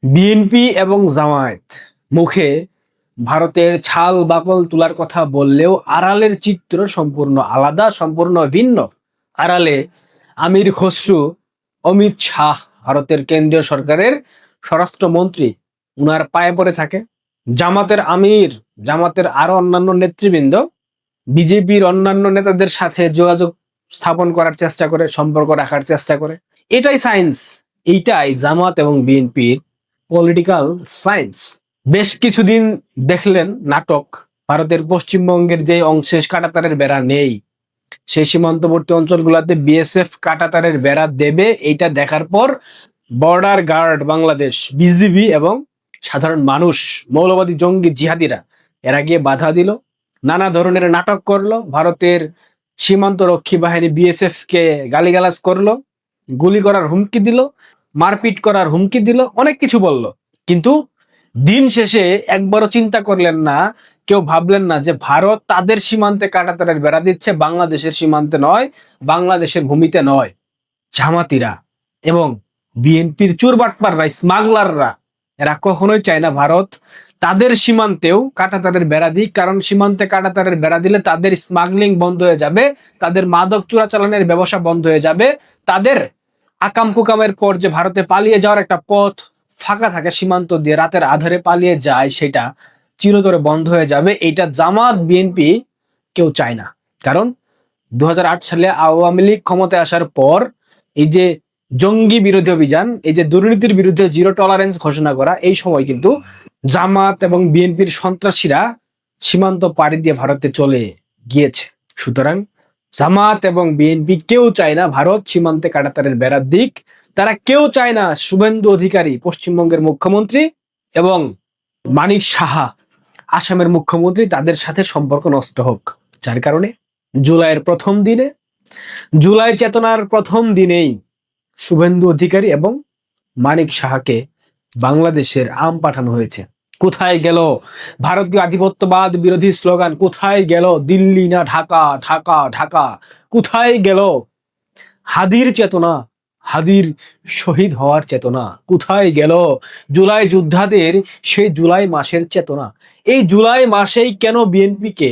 BNP এবং জামায়াত মুখে ভারতের ছাল বাকল তোলার কথা বললেও আড়ালের চিত্র সম্পূর্ণ আলাদা, সম্পূর্ণ ভিন্ন। আড়ালে আমির খসরু, অমিত শাহ, ভারতের কেন্দ্রীয় সরকারের স্বরাষ্ট্রমন্ত্রী, উনার পায়ে পড়ে থাকে। জামাতের আমির, জামাতের আরো অন্যান্য নেতৃবৃন্দ বিজেপির অন্যান্য নেতাদের সাথে যোগাযোগ স্থাপন করার চেষ্টা করে, সম্পর্ক রাখার চেষ্টা করে। এটাই সায়েন্স, এইটাই জামাত এবং বিএনপির পলিটিক্যাল সায়েন্স। বেশ কিছুদিন দেখলেন নাটক, ভারতের পশ্চিমবঙ্গের যে অংশে কাঁটাতারের বেড়া নেই, সেই সীমান্তবর্তী অঞ্চলগুলোতে বিএসএফ কাঁটাতারের বেড়া দেবে, এইটা দেখার পর বর্ডার গার্ড বাংলাদেশ, বিজিবি এবং সাধারণ মানুষ, মৌলবাদী জঙ্গি জিহাদিরা এরা গিয়ে বাধা দিল, নানা ধরনের নাটক করলো, ভারতের সীমান্ত রক্ষী বাহিনী বিএসএফ কে গালিগালাজ করলো, গুলি করার হুমকি দিল, মারপিট করার হুমকি দিল, অনেক কিছু বলল। কিন্তু দিন শেষে একবারও চিন্তা করলেন না, কেউ ভাবলেন না যে ভারত তাদের সীমান্তে কাঁটাতারের বেড়া দিচ্ছে, বাংলাদেশের সীমান্তে নয়, বাংলাদেশের ভূমিতে নয়। জামাতিরা এবং বিএনপির চোরবাটপাররা, স্মাগলাররা, এরা কখনোই চায় না ভারত তাদের সীমান্তেও কাঁটাতারের বেড়া দিক, কারণ সীমান্তে কাঁটাতারের বেড়া দিলে তাদের স্মাগলিং বন্ধ হয়ে যাবে, তাদের মাদক চোরাচালানের ব্যবসা বন্ধ হয়ে যাবে, তাদের আকাম কুকামের পর যে ভারতে পালিয়ে যাওয়ার একটা পথ ফাঁকা থাকে সীমান্ত দিয়ে, রাতের আধারে পালিয়ে যায়, সেটা চিরতরে বন্ধ হয়ে যাবে। এইটা জামাত বিএনপি কেউ চায় না। কারণ 2008 সালে আওয়ামী লীগ ক্ষমতায় আসার পর এই যে জঙ্গি বিরোধী অভিযান, এই যে দুর্নীতির বিরুদ্ধে জিরো টলারেন্স ঘোষণা করা, এই সময় কিন্তু জামাত এবং বিএনপির সন্ত্রাসীরা সীমান্ত পাড়ি দিয়ে ভারতে চলে গিয়েছে। সুতরাং জামাত এবং বিএনপি কেউ চায় না ভারত সীমান্তে কাঁটাতারের বেড়ার দিক। তারা কেউ চায় না শুভেন্দু অধিকারী, পশ্চিমবঙ্গের মুখ্যমন্ত্রী, এবং মানিক সাহা, আসামের মুখ্যমন্ত্রী, তাদের সাথে সম্পর্ক নষ্ট হোক। যার কারণে জুলাই চেতনার প্রথম দিনেই শুভেন্দু অধিকারী এবং মানিক সাহাকে বাংলাদেশের আম পাঠানো হয়েছে। কোথায় গেল ভারতীয় আধিপত্যবাদ বিরোধী স্লোগান? কোথায় গেল দিল্লি না ঢাকা, ঢাকা ঢাকা? কোথায় গেল হাদির চেতনা, হাদির শহীদ হওয়ার চেতনা? কোথায় গেল জুলাই যোদ্ধাদের সেই জুলাই মাসের চেতনা? এই জুলাই মাসেই কেন বিএনপিকে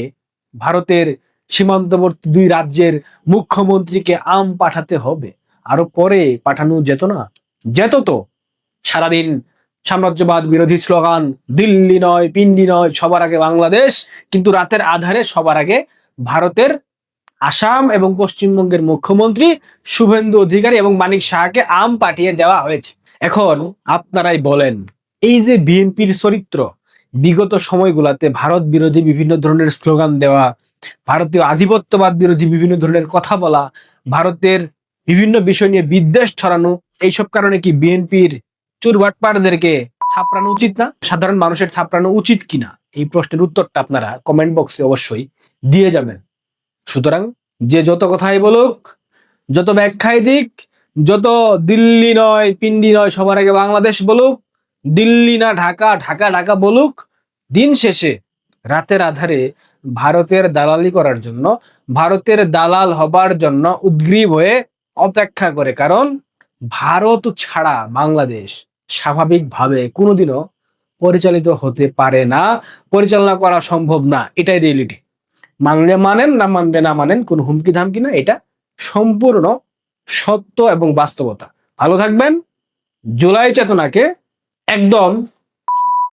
ভারতের সীমান্তবর্তী দুই রাজ্যের মুখ্যমন্ত্রীকে আম পাঠাতে হবে? আরো পরে পাঠানো যেত না? যেত তো। সারাদিন সাম্রাজ্যবাদ বিরোধী স্লোগান, দিল্লি নয়, পিন্ডি নয়, সবার আগে বাংলাদেশ, কিন্তু রাতের আধারে সবার আগে ভারতের আসাম এবং পশ্চিমবঙ্গের মুখ্যমন্ত্রী শুভেন্দু অধিকারী এবং মানিক সাহাকে আম পাঠিয়ে দেওয়া হয়েছে। এখন আপনারাই বলেন, এই যে বিএনপির চরিত্র, বিগত সময়গুলোতে ভারত বিরোধী বিভিন্ন ধরনের স্লোগান দেওয়া, ভারতীয় আধিপত্যবাদ বিরোধী বিভিন্ন ধরনের কথা বলা, ভারতের বিভিন্ন বিষয় নিয়ে বিদ্বেষ ছড়ানো, এইসব কারণে কি বিএনপির চোরবাটপারদেরকে থাপড়ানো উচিত না? সাধারণ মানুষের থাপড়ানো উচিত কিনা? এই প্রশ্নের উত্তরটা আপনারা কমেন্ট বক্সে অবশ্যই দিয়ে যাবেন। সুতরাং যে যত কথাই বলুক, যত ব্যাখ্যাই দিক, যত দিল্লি নয়, পিন্ডি নয়, সবার আগে বাংলাদেশ বলুক, দিল্লি না ঢাকা, ঢাকা ঢাকা বলুক, দিন শেষে রাতের আধারে ভারতের দালালি করার জন্য, ভারতের দালাল হবার জন্য উদ্গ্রীব হয়ে অপেক্ষা করে। কারণ ভারত ছাড়া বাংলাদেশ স্বাভাবিকভাবে কোনোদিনও পরিচালিত হতে পারে না, পরিচালনা করা সম্ভব না। এটাই রিয়েলিটি। মানলে মানেন, না মানলে না মানেন, কোনো হুমকি ধামকি না, এটা সম্পূর্ণ সত্য এবং বাস্তবতা। ভালো থাকবেন। জুলাই চেতনাকে একদম